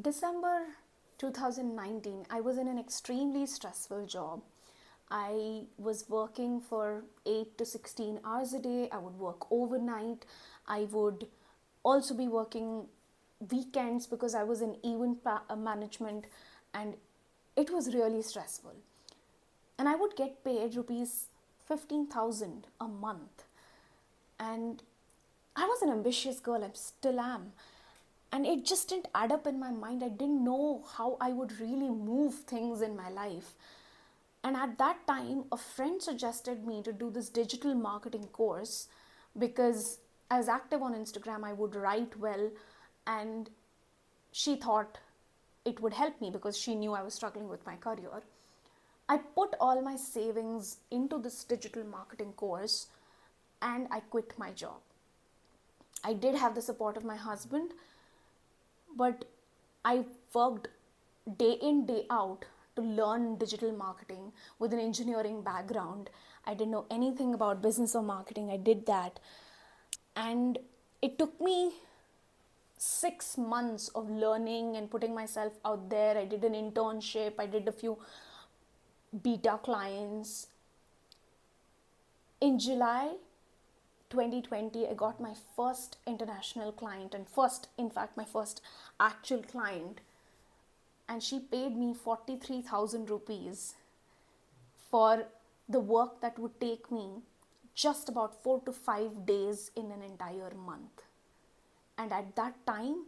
December 2019, I was in an extremely stressful job. I was working for 8 to 16 hours a day. I would work overnight. I would also be working weekends because I was in event management, and it was really stressful. And I would get paid rupees 15,000 a month. And I was an ambitious girl, I still am. And it just didn't add up in my mind. I didn't know how I would really move things in my life. And at that time, a friend suggested me to do this digital marketing course because I was active on Instagram, I would write well, and she thought it would help me because she knew I was struggling with my career. I put all my savings into this digital marketing course and I quit my job. I did have the support of my husband, but I worked day in, day out to learn digital marketing with an engineering background. I didn't know anything about business or marketing. I did that. And it took me 6 months of learning and putting myself out there. I did an internship, I did a few beta clients. In July 2020, I got my first international client, and my first actual client. And she paid me 43,000 rupees for the work that would take me just about 4 to 5 days in an entire month. And at that time,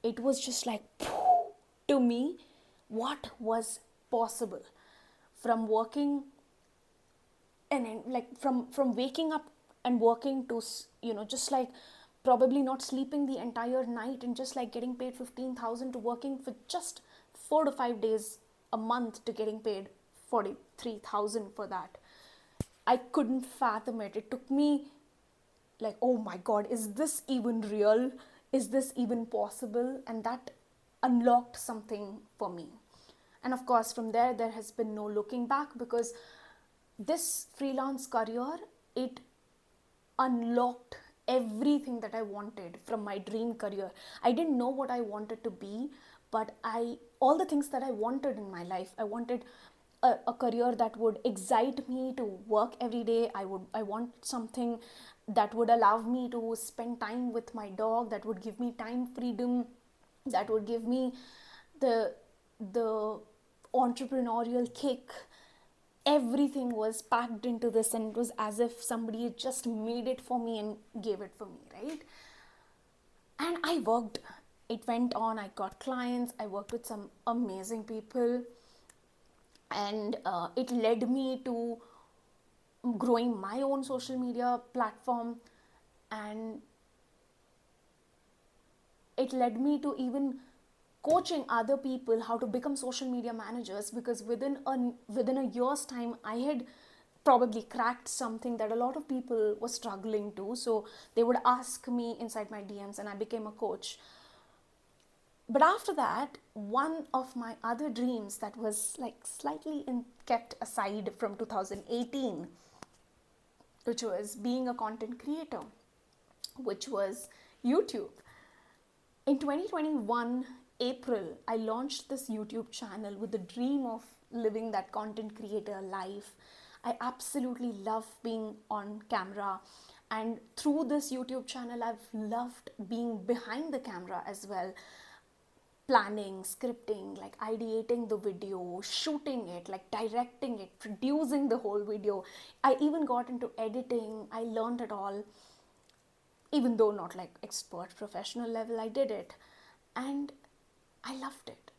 it was just like, to me, what was possible from working and like from waking up and working to just like probably not sleeping the entire night and just like getting paid 15,000 to working for just 4 to 5 days a month to getting paid 43,000 for that. I couldn't fathom it. It took me like, oh my god, is this even real? Is this even possible? And that unlocked something for me. And of course, from there has been no looking back, because this freelance career, it unlocked everything that I wanted from my dream career. I didn't know what I wanted to be, but all the things that I wanted in my life. I wanted a career that would excite me to work every day. I want something that would allow me to spend time with my dog, that would give me time freedom, that would give me the entrepreneurial kick. Everything was packed into this, and it was as if somebody had just made it for me and gave it for me, right? And I worked. It went on. I got clients. I worked with some amazing people, and it led me to growing my own social media platform, and it led me to even coaching other people how to become social media managers, because within a year's time I had probably cracked something that a lot of people were struggling to. So they would ask me inside my DMs and I became a coach. But after that, one of my other dreams that was like slightly kept aside from 2018, which was being a content creator, which was YouTube. In 2021 April, I launched this YouTube channel with the dream of living that content creator life. I absolutely love being on camera, and through this YouTube channel I've loved being behind the camera as well, planning, scripting, like ideating the video, shooting it, like directing it, producing the whole video. I even got into editing. I learned it all, even though not like expert professional level. I did it and I loved it.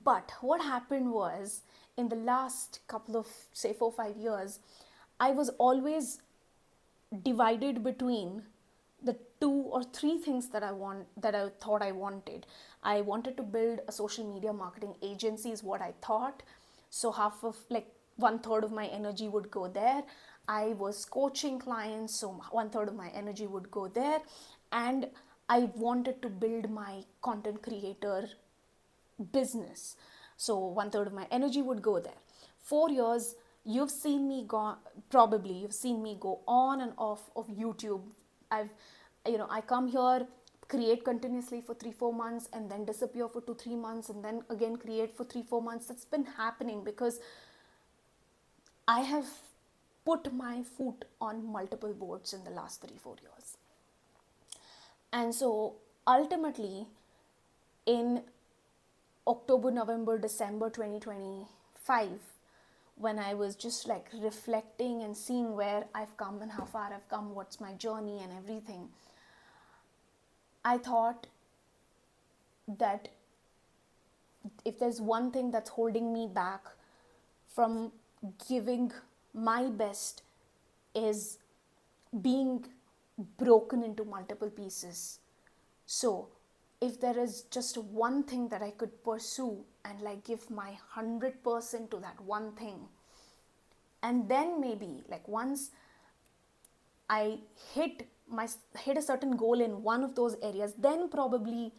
But what happened was, in the last couple of, say, 4 5 years, I was always divided between the 2 or 3 things that I thought I wanted. I wanted to build a social media marketing agency, is what I thought. So half of, like, 1/3 of my energy would go there. I was coaching clients, so 1/3 of my energy would go there. And I wanted to build my content creator business. So 1/3 of my energy would go there. 4 years, you've seen me go on and off of YouTube. I come here, create continuously for 3-4 months and then disappear for 2-3 months and then again create for 3-4 months. That's been happening because I have put my foot on multiple boards in the last 3-4 years. And so ultimately, in October, November, December 2025, when I was just like reflecting and seeing where I've come and how far I've come, what's my journey and everything, I thought that if there's one thing that's holding me back from giving my best is being broken into multiple pieces. So if there is just one thing that I could pursue and like give my 100% to that one thing, and then maybe like once I hit a certain goal in one of those areas, then probably,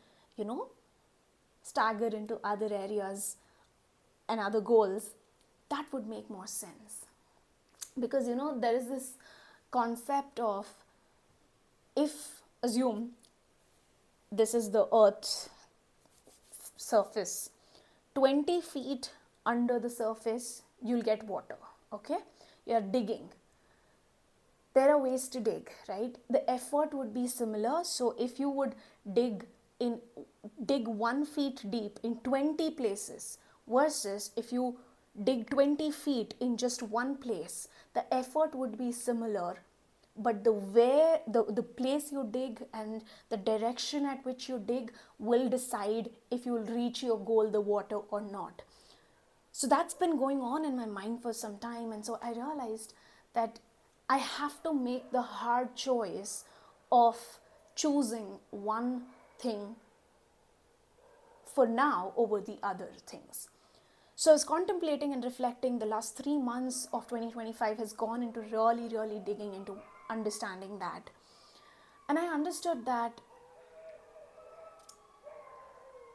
stagger into other areas and other goals, that would make more sense. Because there is this concept of, if assume this is the earth's surface, 20 feet under the surface you'll get water. Okay, you're digging, there are ways to dig, right? The effort would be similar. So if you would dig 1 feet deep in 20 places versus if you dig 20 feet in just one place, the effort would be similar, but the place you dig and the direction at which you dig will decide if you will reach your goal, the water, or not. So that's been going on in my mind for some time, and so I realized that I have to make the hard choice of choosing one thing for now over the other things. So I was contemplating and reflecting. The last 3 months of 2025 has gone into really, really digging into understanding that. And I understood that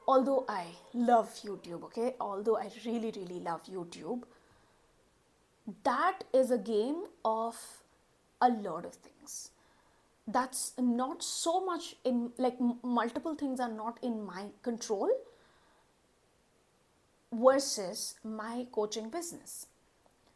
although I love YouTube, okay, although I really, really love YouTube, that is a game of a lot of things. That's not so much in, like, multiple things are not in my control versus my coaching business.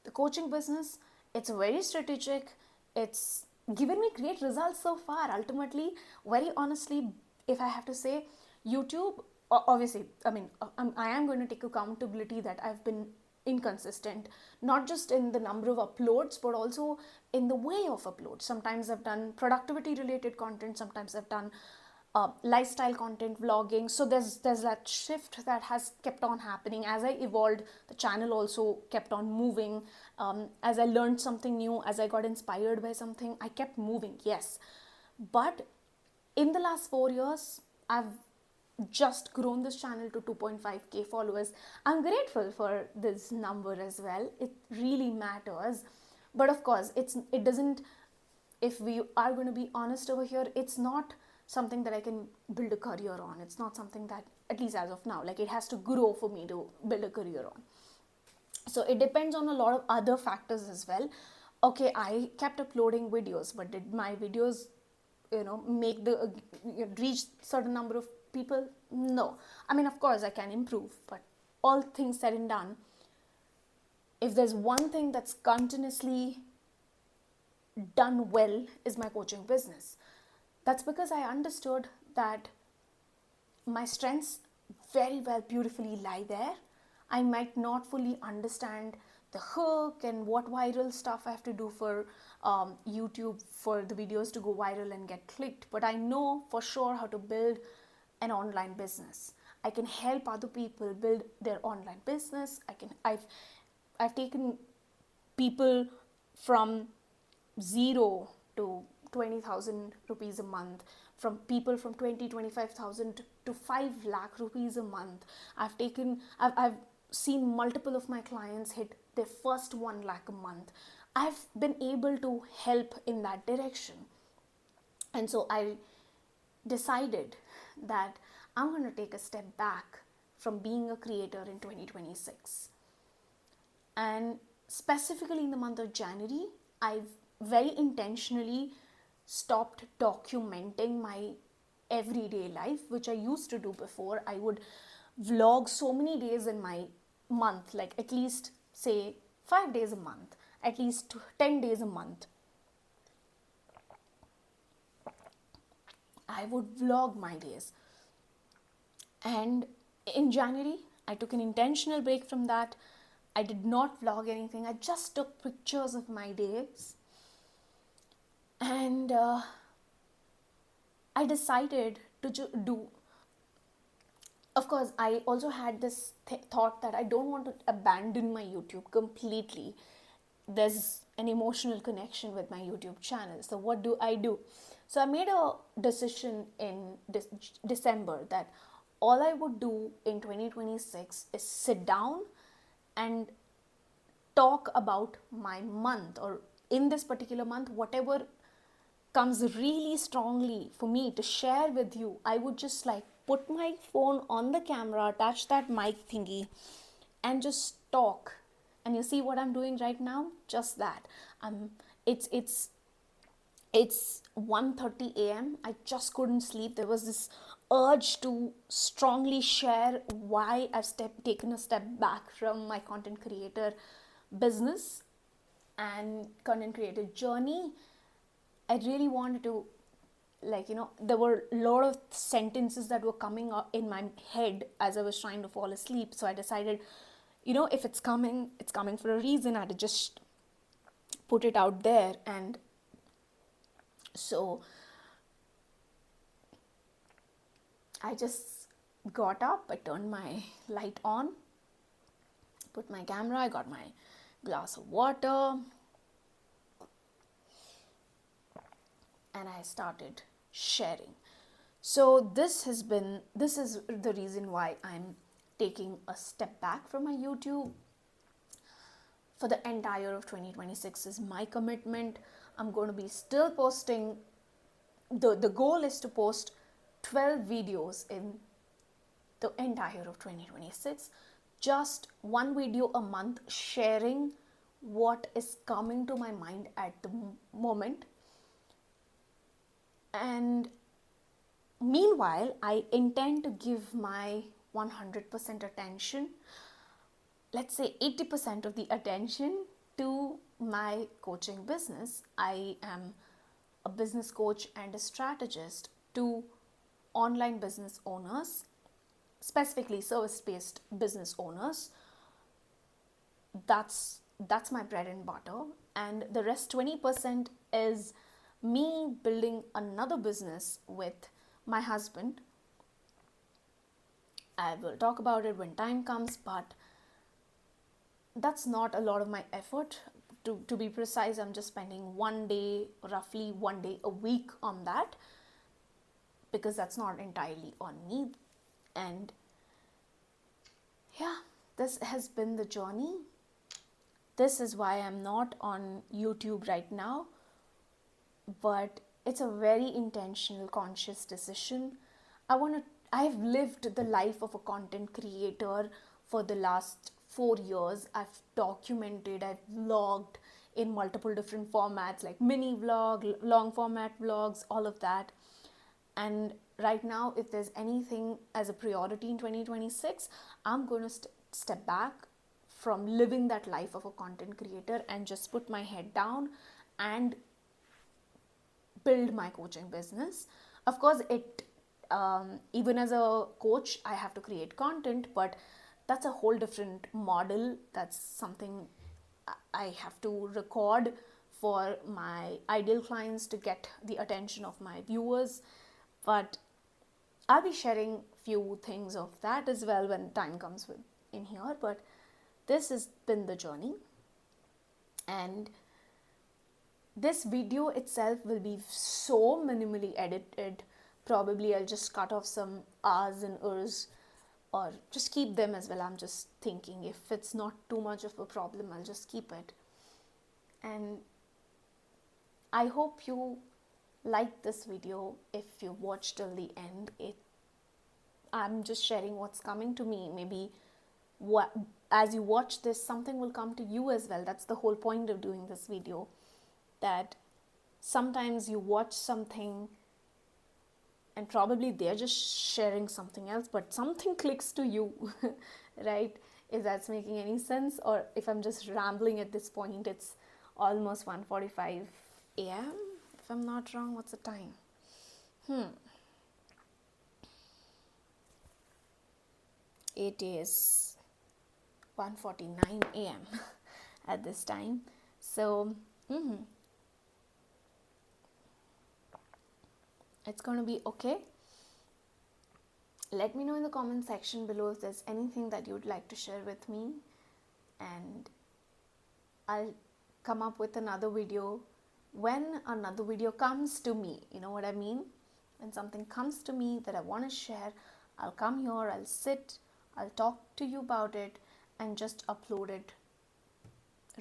The coaching business, it's very strategic. It's given me great results so far. Ultimately, very honestly, if I have to say, YouTube, obviously, I am going to take accountability that I've been inconsistent, not just in the number of uploads, but also in the way of uploads. Sometimes I've done productivity related content, sometimes I've done lifestyle content, vlogging. So there's that shift that has kept on happening. As I evolved, the channel also kept on moving. As I learned something new, as I got inspired by something, I kept moving, yes. But in the last 4 years, I've just grown this channel to 2.5k followers. I'm grateful for this number as well. It really matters. But of course, it doesn't, if we are going to be honest over here, it's not something that I can build a career on. It's not something that, at least as of now, like, it has to grow for me to build a career on. So it depends on a lot of other factors as well. Okay, I kept uploading videos, but did my videos, make the reach certain number of people? No. I mean, of course I can improve, but all things said and done, if there's one thing that's continuously done well, is my coaching business. That's because I understood that my strengths very well, beautifully lie there. I might not fully understand the hook and what viral stuff I have to do for YouTube for the videos to go viral and get clicked, but I know for sure how to build an online business. I can help other people build their online business. I've taken people from 0 to 20,000 rupees a month, from people from 25,000 to 5 lakh rupees a month. I've seen multiple of my clients hit their first 1 lakh a month. I've been able to help in that direction. And so I decided that I'm going to take a step back from being a creator in 2026. And specifically in the month of January, I've very intentionally stopped documenting my everyday life, which I used to do before. I would vlog so many days in my month, like at least say 5 days a month, at least 10 days a month. I would vlog my days. And in January, I took an intentional break from that. I did not vlog anything. I just took pictures of my days. And I decided to do. Of course, I also had this thought that I don't want to abandon my YouTube completely. There's an emotional connection with my YouTube channel. So, what do I do? So, I made a decision in December that all I would do in 2026 is sit down and talk about my month, or in this particular month, whatever comes really strongly for me to share with you. I would just like put my phone on the camera, attach that mic thingy, and just talk. And you see what I'm doing right now? Just that. It's it's 1:30 a.m. I just couldn't sleep. There was this urge to strongly share why I've taken a step back from my content creator business and content creator journey. I really wanted to, like, there were a lot of sentences that were coming up in my head as I was trying to fall asleep. So I decided, if it's coming for a reason. I had to just put it out there. And so I just got up, I turned my light on, put my camera, I got my glass of water, and I started sharing. So this is the reason why I'm taking a step back from my YouTube for the entire of 2026 is my commitment. I'm going to be still posting. The goal is to post 12 videos in the entire of 2026. Just one video a month, sharing what is coming to my mind at the moment. And meanwhile, I intend to give my 100% attention, let's say 80% of the attention, to my coaching business. I am a business coach and a strategist to online business owners, specifically service-based business owners. That's my bread and butter. And the rest 20% is me building another business with my husband. I will talk about it when time comes, but that's not a lot of my effort. To be precise, I'm just spending roughly one day a week on that, because that's not entirely on me. And yeah, this has been the journey. This is why I'm not on YouTube right now, but it's a very intentional, conscious decision. I've lived the life of a content creator for the last 4 years. I've documented, I've vlogged in multiple different formats, like mini vlog, long format vlogs, all of that. And right now, if there's anything as a priority in 2026, I'm going to step back from living that life of a content creator and just put my head down and build my coaching business. Of course, even as a coach, I have to create content, but that's a whole different model. That's something I have to record for my ideal clients to get the attention of my viewers. But I'll be sharing few things of that as well when time comes in here. But this has been the journey, and this video itself will be so minimally edited. Probably I'll just cut off some R's and R's, or just keep them as well. I'm just thinking, if it's not too much of a problem, I'll just keep it. And I hope you like this video. If you watched till the end, I'm just sharing what's coming to me. Maybe as you watch this, something will come to you as well. That's the whole point of doing this video, that sometimes you watch something and probably they're just sharing something else, but something clicks to you, right? If that's making any sense, or if I'm just rambling at this point. It's almost 1:45 a.m. if I'm not wrong. What's the time? It is 1:49 a.m. at this time. So it's going to be okay. Let me know in the comment section below if there's anything that you'd like to share with me, and I'll come up with another video when another video comes to me. You know what I mean? When something comes to me that I want to share, I'll come here, I'll sit, I'll talk to you about it, and just upload it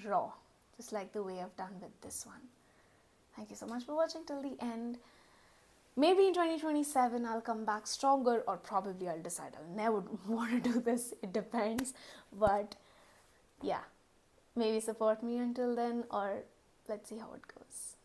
raw, just like the way I've done with this one. Thank you so much for watching till the end. Maybe in 2027 I'll come back stronger, or probably I'll decide I'll never want to do this. It depends. But yeah, maybe support me until then, or let's see how it goes.